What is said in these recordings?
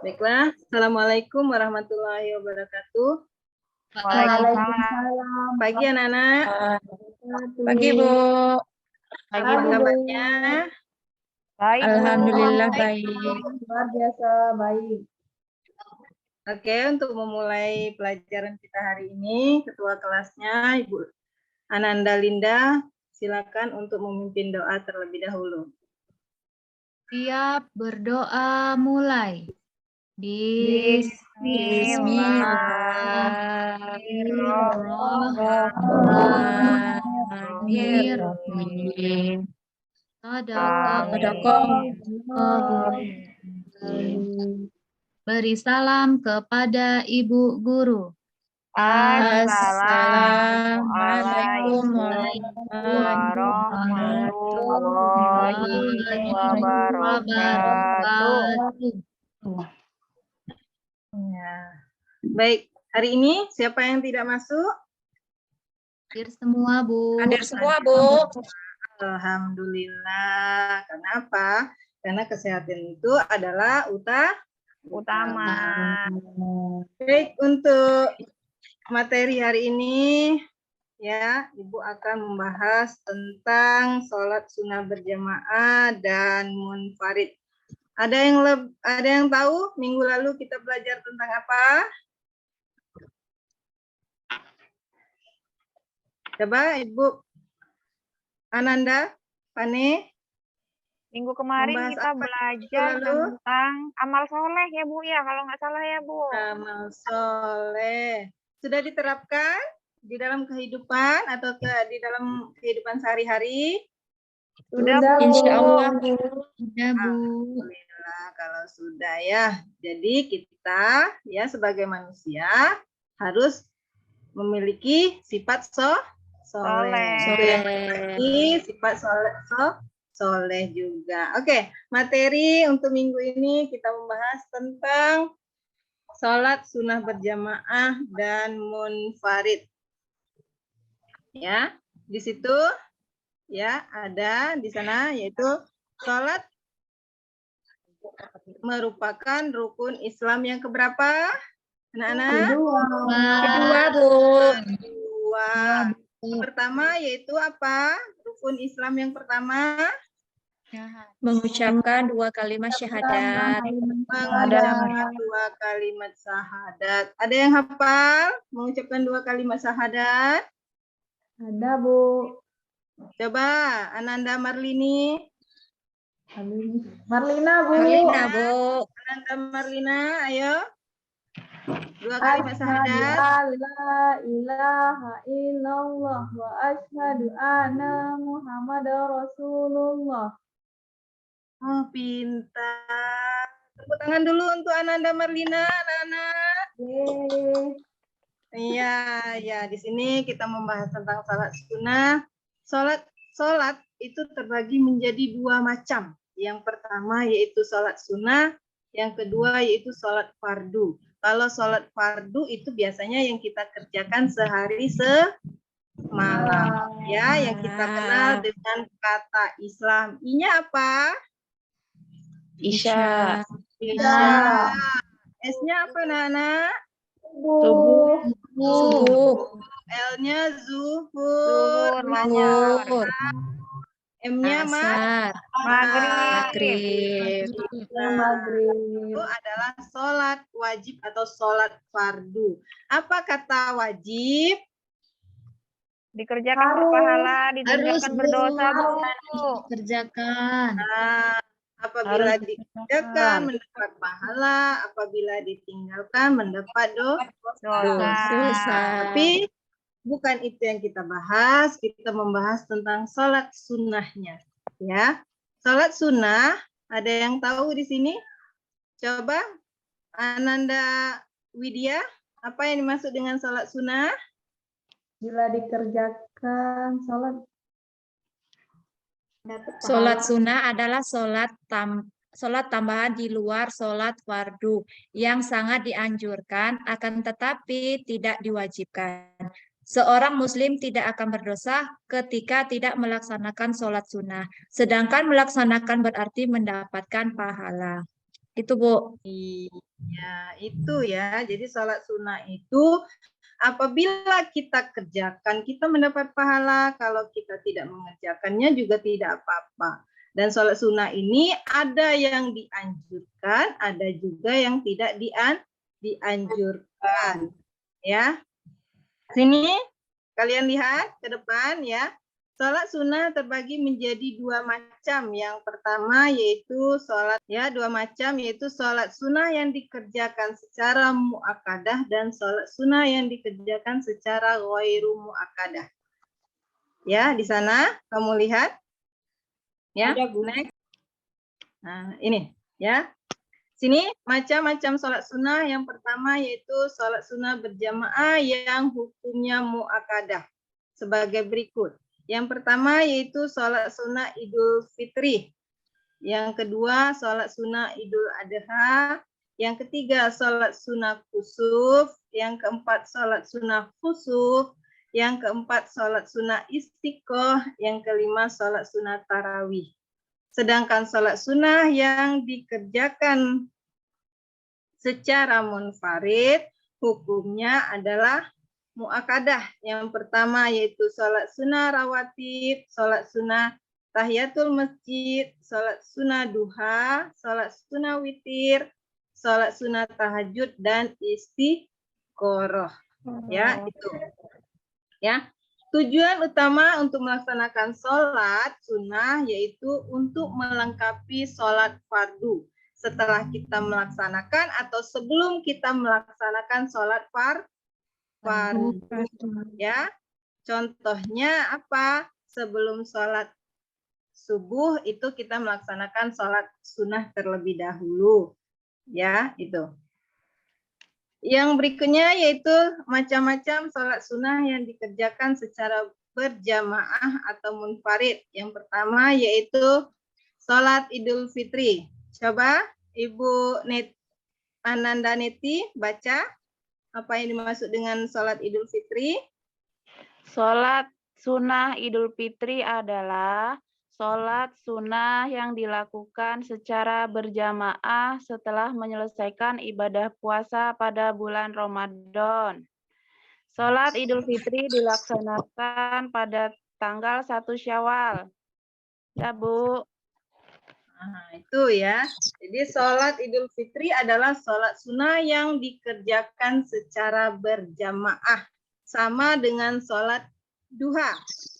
Baiklah, Assalamualaikum warahmatullahi wabarakatuh. Waalaikumsalam. Pagi anak-anak. Pagi, Bu. Pagi, apa kabarnya? Baik, Alhamdulillah Bu. baik. Luar biasa baik. Oke, untuk memulai pelajaran kita hari ini, ketua kelasnya Ibu Ananda Linda, silakan untuk memimpin doa terlebih dahulu. Siap berdoa mulai. Bismillahirrahmanirrahim. Beri salam kepada Ibu Guru. Assalamualaikum warahmatullahi wabarakatuh. Ya. Baik, hari ini siapa yang tidak masuk? Hadir semua, Bu. Hadir semua, Bu. Alhamdulillah. Karena apa? Karena kesehatan itu adalah utama. Baik, untuk materi hari ini ya, Ibu akan membahas tentang sholat sunnah berjamaah dan munfarid. Ada yang tahu minggu lalu kita belajar tentang apa? Coba Ibu Ananda, Pane. Minggu kemarin kita belajar tentang amal soleh ya, Bu, ya, kalau nggak salah ya, Bu. Amal soleh. Sudah diterapkan di dalam kehidupan atau di dalam kehidupan sehari-hari? Sudah, Bu. Insya Allah, Bu. Sudah, Bu. Alhamdulillah kalau sudah ya. Jadi kita ya sebagai manusia harus memiliki sifat soleh. Sifat soleh juga. Oke, materi untuk minggu ini kita membahas tentang sholat sunnah berjamaah dan munfarid. Ya, di situ ya ada di sana yaitu sholat merupakan rukun Islam yang keberapa? Anak-anak? Kedua, Bu. Kedua. Yang pertama yaitu apa? Rukun Islam yang pertama? Mengucapkan 2 kalimat syahadat. Mengucapkan 2 kalimat syahadat. Ada yang hafal mengucapkan 2 kalimat syahadat? Ada, Bu. Coba Ananda Marlini. Marlina, Bu. Ananda Marlina, ayo. 2 kalimat syahadat. La ilaha illallah wa asyhadu anna Muhammadar Rasulullah. Oh, pintar. Tepuk tangan dulu untuk Ananda Marlina, anak-anak. Iya, ya. Di sini kita membahas tentang salat sunnah. Salat itu terbagi menjadi 2 macam. Yang pertama yaitu salat sunnah, yang kedua yaitu salat fardu. Kalau salat fardu itu biasanya yang kita kerjakan sehari semalam, ya, yang kita kenal dengan kata Islam. I-nya apa? Isya. S-nya apa, Nana? Subuh. L-nya zuhur. M-nya maghrib. Itu adalah sholat wajib atau sholat fardu. Apa kata wajib? Dikerjakan berpahala, ditinggalkan berdosa, Bu. Kerjakan. Apabila dikerjakan mendapat pahala, apabila ditinggalkan mendapat dosa. Tapi bukan itu yang kita bahas, kita membahas tentang sholat sunnahnya. Ya, sholat sunnah, ada yang tahu di sini? Coba, Ananda Widya, apa yang dimaksud dengan sholat sunnah? Bila dikerjakan Sholat sunnah adalah sholat tambahan di luar sholat fardu yang sangat dianjurkan, akan tetapi tidak diwajibkan. Seorang muslim tidak akan berdosa ketika tidak melaksanakan sholat sunnah. Sedangkan melaksanakan berarti mendapatkan pahala. Gitu, Bu. Iya, itu ya. Jadi sholat sunnah itu apabila kita kerjakan, kita mendapat pahala. Kalau kita tidak mengerjakannya juga tidak apa-apa. Dan sholat sunnah ini ada yang dianjurkan, ada juga yang tidak dianjurkan. Ya, sini kalian lihat ke depan ya. Sholat sunnah terbagi menjadi dua macam. Yang pertama yaitu sholat dua macam yaitu sholat sunnah yang dikerjakan secara muakkadah dan sholat sunnah yang dikerjakan secara ghairu muakkadah. Ya, di sana kamu lihat. Ya, next. Nah, ini ya. Sini macam-macam sholat sunnah. Yang pertama yaitu sholat sunnah berjamaah yang hukumnya muakkadah sebagai berikut. Yang pertama yaitu sholat sunnah Idul Fitri. Yang kedua sholat sunnah Idul Adha. Yang ketiga sholat sunnah kusuf. Yang keempat sholat sunnah khusuf. Yang keempat sholat sunnah istiqoh. Yang kelima sholat sunnah tarawih. Sedangkan sholat sunnah yang dikerjakan secara munfarid hukumnya adalah muakkadah. Yang pertama yaitu sholat sunnah rawatib, sholat sunnah tahiyatul masjid, sholat sunnah duha, sholat sunnah witir, sholat sunnah tahajud, dan istiqoroh. Ya, itu. Ya. Tujuan utama untuk melaksanakan sholat sunnah yaitu untuk melengkapi sholat fardu. Setelah kita melaksanakan atau sebelum kita melaksanakan sholat fardu. Ya, contohnya apa? Sebelum sholat subuh itu kita melaksanakan sholat sunnah terlebih dahulu. Ya, itu. Yang berikutnya yaitu macam-macam sholat sunnah yang dikerjakan secara berjamaah atau munfarid. Yang pertama yaitu sholat Idul Fitri. Coba Ibu Ananda Neti baca apa yang dimaksud dengan sholat Idul Fitri. Sholat sunnah Idul Fitri adalah sholat sunnah yang dilakukan secara berjamaah setelah menyelesaikan ibadah puasa pada bulan Ramadan. Sholat Idul Fitri dilaksanakan pada tanggal 1 Syawal. Ya, Bu. Nah, itu ya. Jadi sholat Idul Fitri adalah sholat sunnah yang dikerjakan secara berjamaah. Sama dengan sholat duha,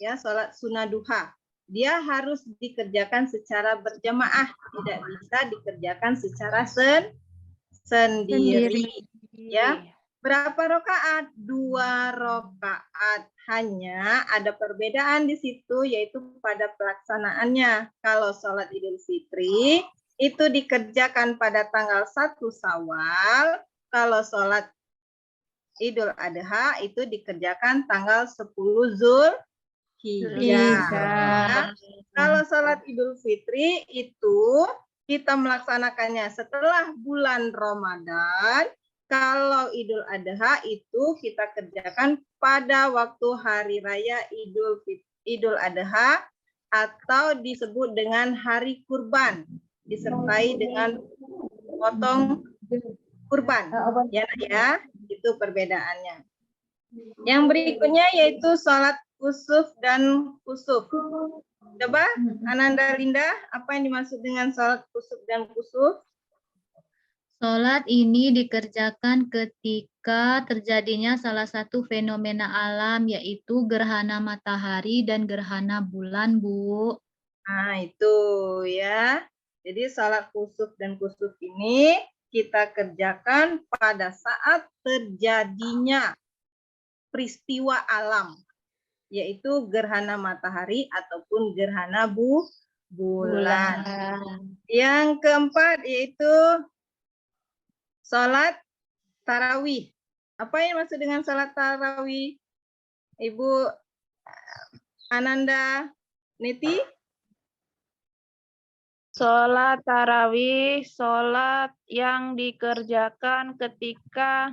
ya, sholat sunnah duha. Dia harus dikerjakan secara berjamaah, tidak bisa dikerjakan secara sendiri. Ya, berapa rakaat? 2 rakaat. Hanya ada perbedaan di situ, yaitu pada pelaksanaannya. Kalau sholat Idul Fitri itu dikerjakan pada tanggal 1 Syawal. Kalau sholat Idul Adha itu dikerjakan tanggal 10 Zulhijjah. Kalau sholat Idul Fitri itu kita melaksanakannya setelah bulan Ramadan. Kalau Idul Adha itu kita kerjakan pada waktu hari raya Idul Adha atau disebut dengan hari kurban, disertai dengan potong kurban. Ya, itu perbedaannya. Yang berikutnya yaitu sholat kusuf dan kusuf. Coba Ananda Linda, apa yang dimaksud dengan sholat kusuf dan kusuf? Sholat ini dikerjakan ketika terjadinya salah satu fenomena alam, yaitu gerhana matahari dan gerhana bulan, Bu. Nah, itu ya. Jadi sholat kusuf dan kusuf ini kita kerjakan pada saat terjadinya peristiwa alam, yaitu gerhana matahari ataupun gerhana bulan. Yang keempat yaitu sholat tarawih. Apa yang maksud dengan sholat tarawih? Ibu Ananda Neti? Sholat tarawih, sholat yang dikerjakan ketika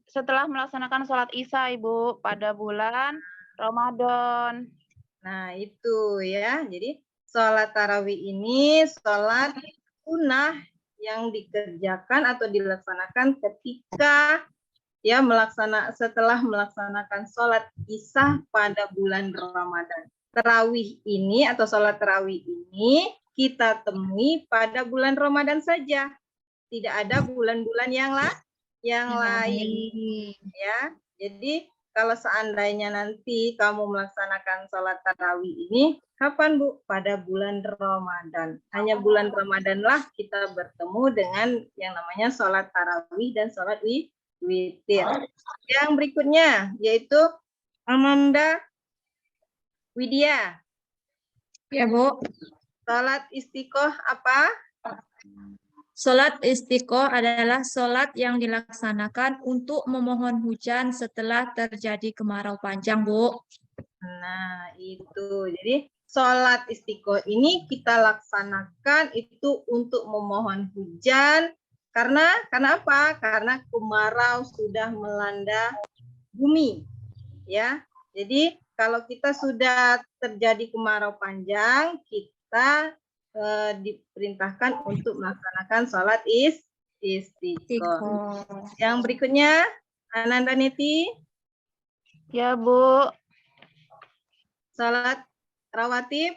setelah melaksanakan sholat Isya, Ibu, pada bulan Ramadan. Nah, itu ya. Jadi sholat tarawih ini sholat sunnah yang dikerjakan atau dilaksanakan ketika setelah melaksanakan sholat isya pada bulan Ramadan. Tarawih ini atau sholat tarawih ini kita temui pada bulan Ramadan saja. Tidak ada bulan-bulan yang lain. Ya. Jadi kalau seandainya nanti kamu melaksanakan sholat tarawih ini, kapan Bu? Pada bulan Ramadan. Hanya bulan Ramadanlah kita bertemu dengan yang namanya sholat tarawih dan sholat witir. Yang berikutnya yaitu Ananda Widya. Ya, Bu. Sholat istiqoh apa? Sholat istiqoh adalah sholat yang dilaksanakan untuk memohon hujan setelah terjadi kemarau panjang, Bu. Nah, itu. Jadi sholat istiqoh ini kita laksanakan itu untuk memohon hujan. Karena apa? Karena kemarau sudah melanda bumi. Ya. Jadi kalau kita sudah terjadi kemarau panjang, kita diperintahkan untuk melaksanakan sholat istiqoh. Yang berikutnya, Ananda Niti. Ya, Bu. Sholat rawatib.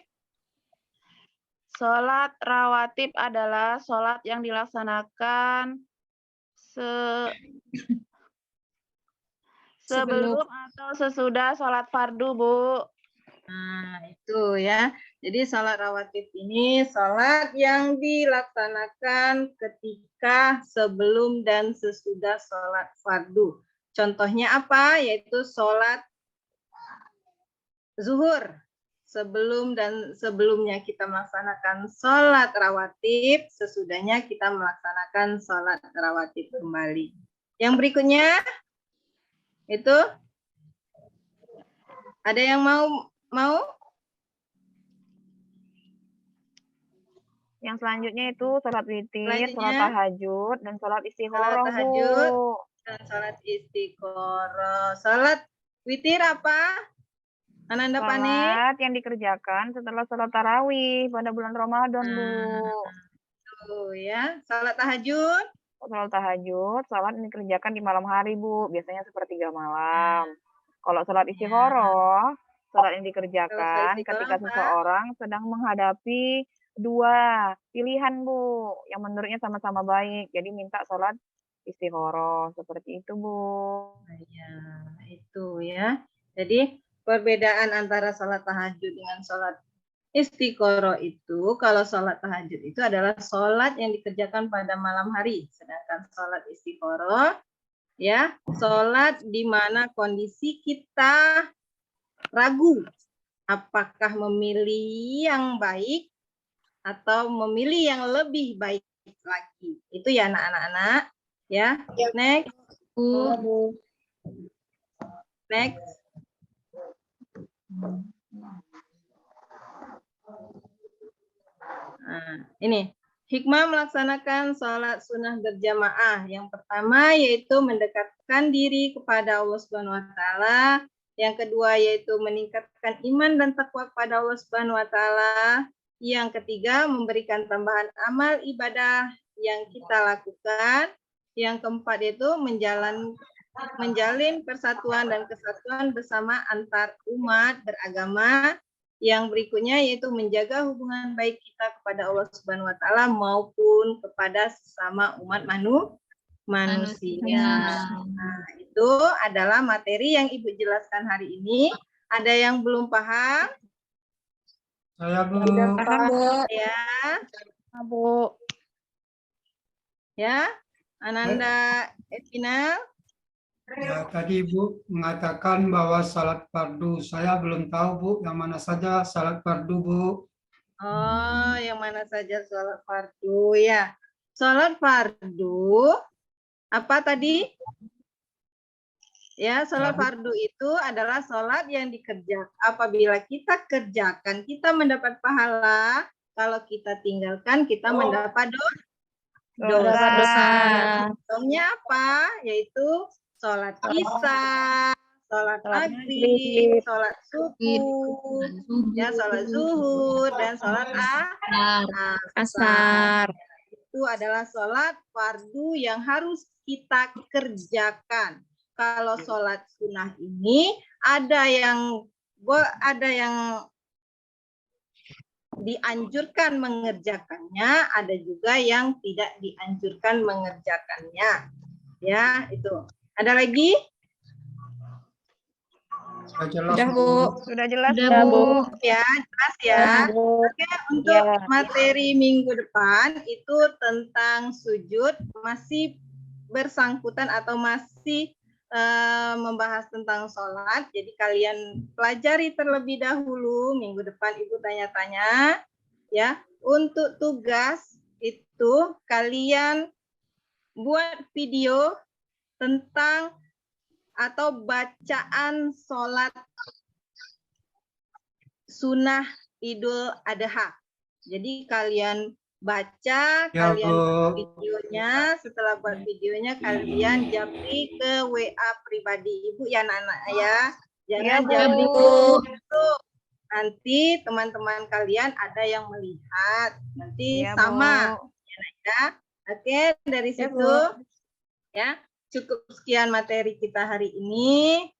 Sholat rawatib adalah sholat yang dilaksanakan sebelum atau sesudah sholat fardu, Bu. Nah, itu ya. Jadi sholat rawatib ini sholat yang dilaksanakan ketika sebelum dan sesudah sholat fardu. Contohnya apa? Yaitu sholat zuhur. Sebelumnya kita melaksanakan sholat rawatib, sesudahnya kita melaksanakan sholat rawatib kembali. Yang berikutnya itu ada yang mau? Yang selanjutnya itu sholat witir, sholat tahajud, dan sholat istiqoroh, Sholat tahajud Bu. dan sholat istiqoroh. Sholat witir apa? Ananda Pani? Sholat yang dikerjakan setelah sholat tarawih pada bulan Ramadan, Bu. Tuh ya. Sholat tahajud? Sholat tahajud, sholat yang dikerjakan di malam hari, Bu. Biasanya sepertiga malam. Kalau sholat istiqoroh, sholat yang dikerjakan ketika seseorang sedang menghadapi dua pilihan, Bu, yang menurutnya sama-sama baik. Jadi minta sholat istiqoroh. Seperti itu, Bu. Ya, itu ya. Jadi perbedaan antara sholat tahajud dengan sholat istiqoroh itu, kalau sholat tahajud itu adalah sholat yang dikerjakan pada malam hari. Sedangkan sholat istiqoroh, ya, sholat di mana kondisi kita ragu apakah memilih yang baik atau memilih yang lebih baik lagi. Itu ya anak-anak. Ya, next. Next. Nah, ini hikmah melaksanakan sholat sunnah berjamaah. Yang pertama yaitu mendekatkan diri kepada Allah Subhanahu wa taala. Yang kedua yaitu meningkatkan iman dan takwa kepada Allah Subhanahu wa taala. Yang ketiga memberikan tambahan amal ibadah yang kita lakukan. Yang keempat yaitu menjalin persatuan dan kesatuan bersama antar umat beragama. Yang berikutnya yaitu menjaga hubungan baik kita kepada Allah Subhanahu wa taala maupun kepada sesama umat manusia. Nah, itu adalah materi yang Ibu jelaskan hari ini. Ada yang belum paham? Saya belum Paham, Bu. Ya. Bu. Ya. Ananda Evina. Ya, tadi Ibu mengatakan bahwa salat fardu. Saya belum tahu, Bu, yang mana saja salat fardu, Bu. Oh, yang mana saja salat fardu ya. Salat fardu apa tadi? Ya, salat fardu itu adalah salat yang dikerjakan. Apabila kita kerjakan, kita mendapat pahala. Kalau kita tinggalkan, kita mendapat dosa. Contohnya apa? Yaitu sholat isya, sholat maghrib, sholat subuh, ya sholat zuhur dan sholat Asar. itu adalah sholat fardu yang harus kita kerjakan. Kalau sholat sunnah ini ada yang dianjurkan mengerjakannya, ada juga yang tidak dianjurkan mengerjakannya. Ya, itu. Ada lagi? Sudah jelas, Sudah, Bu. Sudah jelas, Sudah, Bu. Ya, jelas ya. Oke, untuk materi minggu depan itu tentang sujud masih bersangkutan atau masih membahas tentang sholat. Jadi kalian pelajari terlebih dahulu. Minggu depan Ibu tanya-tanya. Ya, untuk tugas itu kalian buat video tentang atau bacaan sholat sunnah Idul Adha. Jadi kalian baca, Ya, kalian Bu. buat videonya. Setelah buat videonya, kalian japri ke WA pribadi Ibu ya, anak-anak ya. Jangan Ya, Bu. japri ke itu. Nanti teman-teman kalian ada yang melihat. Nanti Ya, sama. Bu. Ya. Oke, dari Ya, situ Bu. ya. Cukup sekian materi kita hari ini.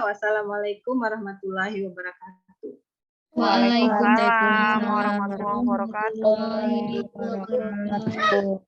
Wassalamualaikum warahmatullahi wabarakatuh. Waalaikumsalam Waalaikumsalam warahmatullahi wabarakatuh. warahmatullahi wabarakatuh.